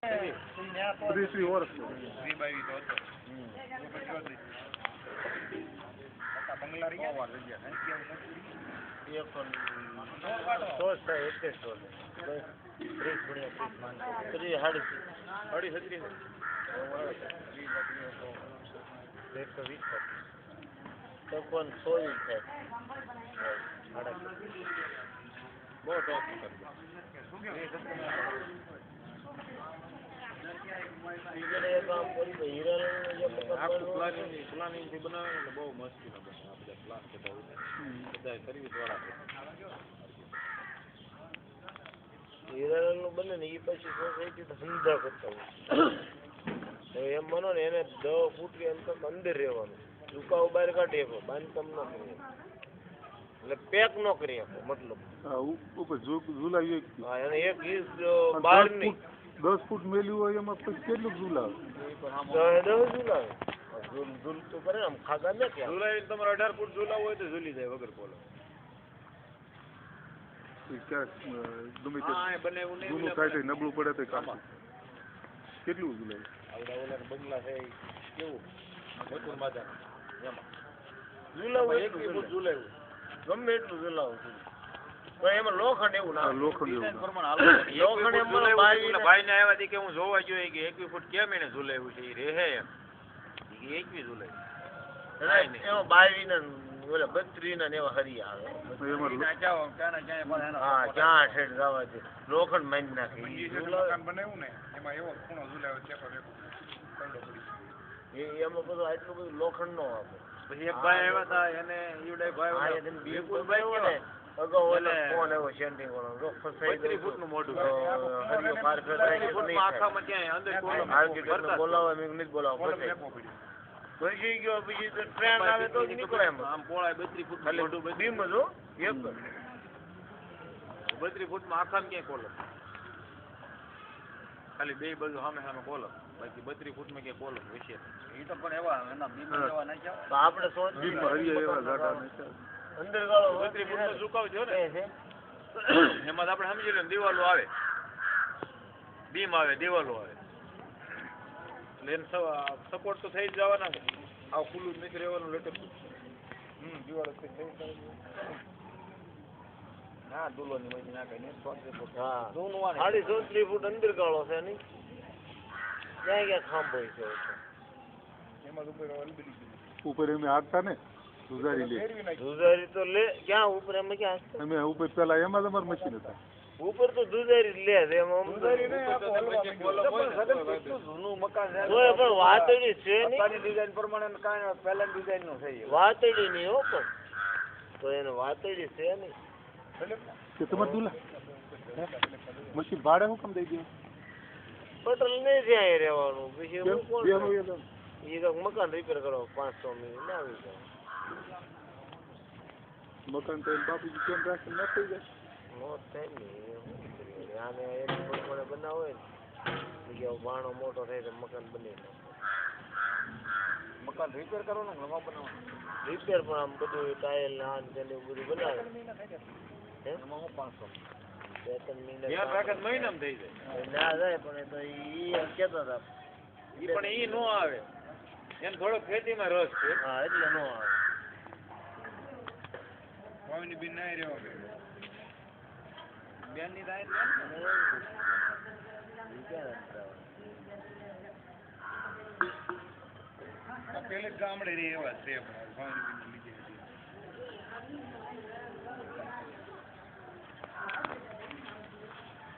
30 વર્ષ પ્લાનિંગ થી બનાવે ને બહુ મસ્તી ના બને આ બધા પ્લાન બધા સર્વિસ વાળા હિરાલાલ નું બને ને એ પછી સોસાયટી તો ધંધા કરતા હોય એમ માનો ને એને 10 ફૂટ કે એમ તો અંદર રહેવાનું દુકાઓ બહાર કાઢી શકો બાંધકામ ન કરી એટલે પેક ન કરી શકો મતલબ ઉપર ઝુલાવી હા એને એક ઇંચ બહાર નહીં 10 ફૂટ મેલ્યું હોય એમાં પછી કેટલું ઝુલાવે 10 ઝુલાવે ઝૂલ તો કરે આમ ખાગા ને કે ઝુલાવી તમારે 18 ફૂટ ઝુલાવ હોય તો ઝૂલી જાય વગર બોલો જૂનું થાય નબળું પડે તો કામ કેટલું ઝુલાવે આવડા ઓલા બંગલા છે કેવું મથુર માતા એમાં ઝુલાવું 1 ફૂટ ઝુલાવ્યું ગમે એટલું ઝુલાવું પણ એમાં લોખંડ એવું ના લોખંડ ભાઈ ને આવ્યા કે હું જોવા જોઈએ કે 21 ફૂટ કેમ એને ઝુલાવ્યું છે એ રહે એમ 21 ઝુલાવ્યું એમાં 22 ના ઓલા 32 ના એવા હરિયા આવે ક્યાં ઠેઠ જવા દે લોખંડ મારી નાખે બનાવ્યું ને એમાં એવો ખૂણો ઝુલાવ્યો છે એમાં બધું આટલું બધું લોખંડ નો આપે પછી એક ભાઈ આવ્યા હતા એને ઈવડે ભાઈ બિલકુલ ભાઈ ને અગાઉ ઓલે ફોન આવ્યો સેન્ટિંગ વાળો રોક ફસાઈ 32 ફૂટ નું મોઢું હરિયો પાર ફેર આખામાં ક્યાંય અંદર કોલમ બોલાવા મેં નથી બોલાવા પછી ગયો પછી તો ટ્રેન આવે તો નીકળે એમ આમ પોળા 32 ફૂટ મોઢું બીમ જ હો એક 32 ફૂટમાં આખામાં ક્યાંય કોલમ ખાલી બે બાજુ સામે સામે કોલમ બાકી 32 ફૂટમાં ક્યાંય કોલમ વિશે એ તો પણ એવા એના બીમ એવા નાખ્યા તો આપણે સોચ હરિયા એવા ગાડા નાખ્યા અંદર ગાળો 32 ફૂટનો ઝુકાવ છે ને એમાં આપણે સમજી લે દિવાલો આવે બીમ આવે દિવાલો આવે એટલે સપોર્ટ તો થઈ જ જવાના ને આ ખુલ્લું નથી રહેવાનું લેટર દિવાલો થઈ ના દુલોની મજી ના કઈ 34 ફૂટ હા જૂનું 34 ફૂટ અંદર ગાળો છે નહીં ક્યાં ક્યાં ખાંભો છે એમાં ઉપર એમ હાંકતા ને દુધારી તો લે ક્યાં ઉપર એમાં ક્યાં અમે ઉપર પેલા એમાં તમારે મશીન હતા ઉપર તો દુધારી લે એમાં જૂનું મકાન છે પણ વાતડી છે નહીં ડિઝાઇન પ્રમાણે કાંઈ પહેલા ડિઝાઇન નું થઈ વાતડી નહીં હો પણ તો એને વાતડી છે નહીં કે તમારે દુલા મશીન ભાડે હું કેમ દઈ દઉં પટેલ નહીં ત્યાં રહેવાનું પછી હું કોણ બે એ તો મકાન રિપેર કરો 500 મિનિટ ના આવી જાય મકાન તો બાપુજી કેમ રાખે ન થઈ જાય નો થાય ને આને એક પ્રમાણે બનાવો ને બીજો બાણો મોટો થાય તો મકાન બની મકાન રિપેર કરવાનું ને નવા બનાવવાનું રિપેર પણ આમ બધું ટાઇલ ને આ ને બધું બનાવે એમાં હું 500 2-3 મહિના ધ્યાન રાખે મહિનામાં થઈ જાય ના જાય પણ એ તો ઈ કહેતા હતા ઈ પણ ઈ નો આવે એમ થોડો ખેતીમાં રસ છે હા એટલે નો આવે ભાવની બિન ના રહ્યો બેન ની રાય પેલે ગામડે રે એવા છે ભાવની બિન લીધી